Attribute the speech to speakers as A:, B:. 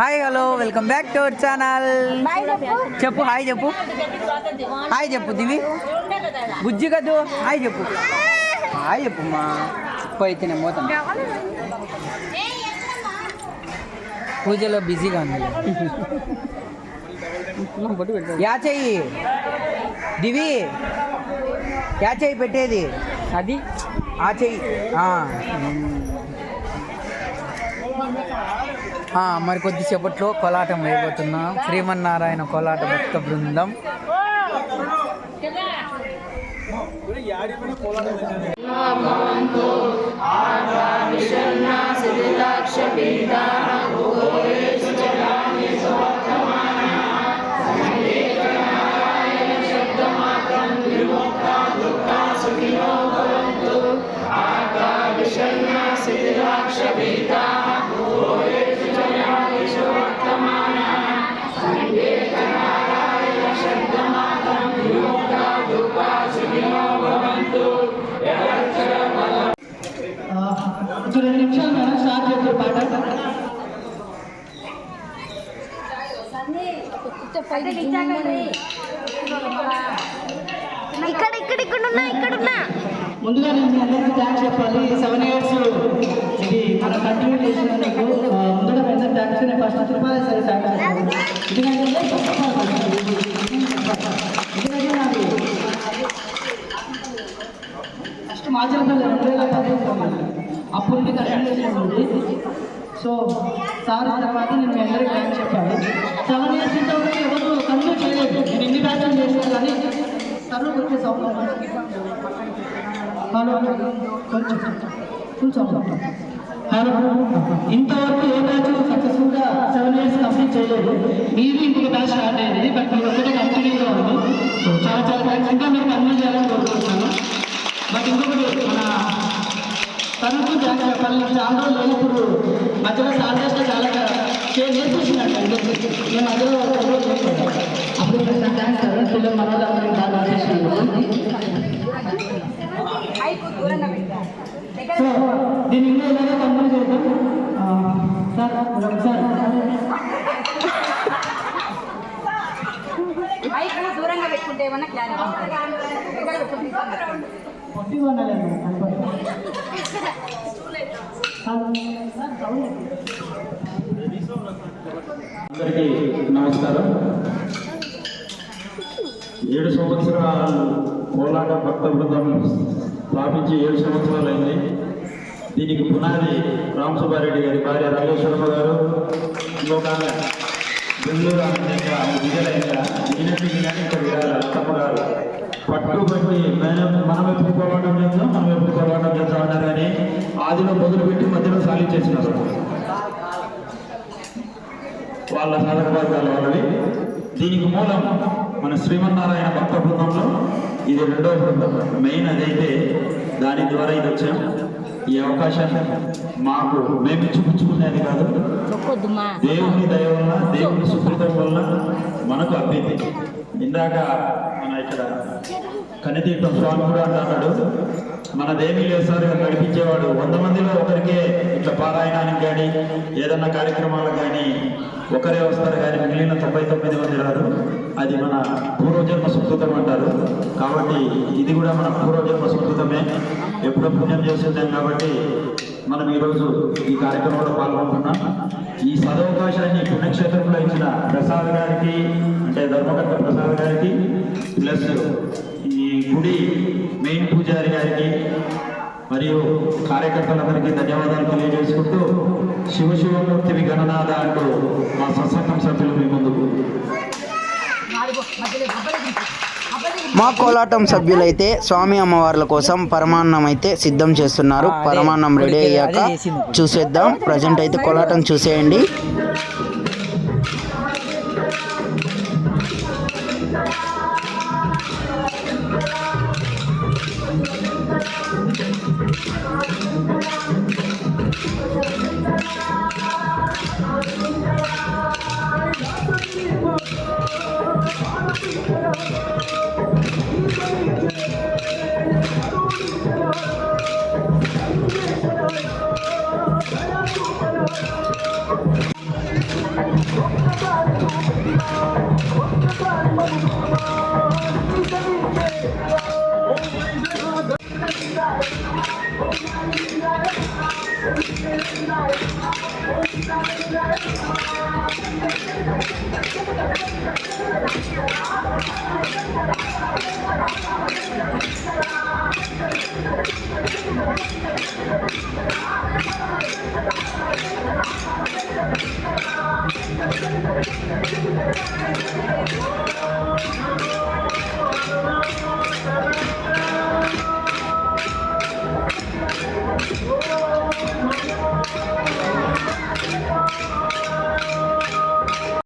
A: Hi hello welcome back to our channel. చెప్పు hi చెప్పు, hi చెప్పు దివి బుజ్జి కదూ, హాయ్ చెప్పు, హాయ్ చెప్పు మా అయితే నేను పోతాను. పూజలో బిజీగా ఉంది. యా చెయ్యి దివి, యా చెయ్యి పెట్టేది అది ఆ చెయ్యి. మరి కొద్దిసేపట్లో కోలాటం వేయబోతున్నాం. శ్రీమన్నారాయణ కోలాట భక్త బృందం.
B: ముందుగా నేను అందరికీ థ్యాంక్స్ చెప్పాలి. 7 years ఇది మన కంటిన్యూ చేసినందుకు ముందుగా అందరూ థ్యాంక్స్. నేను ఫస్ట్ తిరుపతి సరే థ్యాంక్స్. ఫస్ట్ మాచలపల్లి 2010 అప్పుడు కంటిన్యూ చేసింది. సో సార్ తర్వాత నేను మీ అందరికీ థ్యాంక్స్ చెప్పాలి. 7 years ఇంతవరకు ఎవరు కంటిన్యూ చేయలేదు. నేను ఎన్ని బ్యాచ్లు చేసాను కానీ సర్వ వచ్చే సౌకర్యం. హలో కొంచెం ఫుల్ సౌండ్. హలో, ఇంతవరకు ఏ బ్యాచ్ సక్సెస్ఫుల్గా 7 years కంప్లీట్ చేయలేదు. మీది ఇంకొక బ్యాచ్ స్టార్ట్ అయ్యింది, బట్ మీరు ఒకటే కంటిన్యూగా ఉంది. సో చాలా చాలా థ్యాంక్స్. ఇంకా మీరు కంటిన్యూ చేయాలని కోరుకుంటున్నాను. బట్ ఇంకొకటి మన తనకు థ్యాంక్స్ చెప్పాలి. చాలా రోజులు లేనప్పుడు మధ్యలో సాల్టేస్గా చాలా నేర్పించినట్టు నేను మధ్యలో అప్పుడు థ్యాంక్స్ సార్. పిల్లలు మన వాళ్ళందరికీ బాగా చేసినందుకు. సో దీని ఇంకా ఏదైనా కంపెనీ చేద్దాం సార్. సార్
C: దూరంగా పెట్టుకుంటే ఏమన్నా క్లారిటీ
D: అందరికీ నమస్కారం. 7 సంవత్సరాలు కోలాట భక్త బృందం స్థాపించి 7 సంవత్సరాలు అయింది. దీనికి పునాది రామసుబ్బారెడ్డి గారి భార్య రాజేశ్వరమ్మ గారు, ఇంకొక ఆమె బెంగళూరు విజయలైన విజయనగరం కానీ ఇక్కడ లతమ్మ గారు పట్టుబట్టి మనం ఎప్పుడు పోరాటం చేద్దాం, మనం ఎప్పుడు పోరాటం చేద్దామన్నారు. కానీ ఆదిలో మొదలుపెట్టి మధ్యలో సాధించేసినారు. వాళ్ళ సాధక వర్గాల వాళ్ళవి. దీనికి మూలం మన శ్రీమన్నారాయణ భక్త బృందంలో ఇది 2వ బృందం. మెయిన్ అదైతే దాని ద్వారా ఇది వచ్చాం. ఈ అవకాశాన్ని మాకు మేము ఇచ్చిపుచ్చుకునేది కాదు, దేవుని దయ వల్ల, దేవుని సుకృతం వల్ల మనకు అబ్బింది. ఇందాక మన ఇక్కడ కనితీర్థం స్వామి కూడా అన్నాడు, మనదేమీ లేదు సార్ నడిపించేవాడు 100 మందిలో ఒకరికే ఇట్లా పారాయణానికి కానీ ఏదన్నా కార్యక్రమాలకు కానీ ఒకరే వస్తారు, కానీ మిగిలిన 99 మంది రారు. అది మన పూర్వజన్మ సుకృతం అంటారు. కాబట్టి ఇది కూడా మన పూర్వజన్మ సుకృతమే, ఎప్పుడో పుణ్యం చేసేద్దాం. కాబట్టి మనం ఈరోజు ఈ కార్యక్రమంలో పాల్గొంటున్నాం. ఈ సదవకాశాన్ని పుణ్యక్షేత్రంలో ఇచ్చిన ప్రసాద్ గారికి, అంటే ధర్మకర్త ప్రసాద్ గారికి, ప్లస్ ఈ గుడి మెయిన్ పూజారి గారికి మరియు కార్యకర్తలందరికీ ధన్యవాదాలు తెలియజేసుకుంటూ, శివశివమూర్తివి గణనాథ అంటూ మా సత్సంగం సభ్యులు మీ ముందుకు.
A: మా కోలాటం సభ్యులైతే స్వామి అమ్మవార్ల కోసం పరమాన్నం అయితే సిద్ధం చేస్తున్నారు. పరమాన్నం రెడీ అయ్యాక చూసేద్దాం. ప్రజెంట్ అయితే కోలాటం చూసేయండి.
E: Thank you.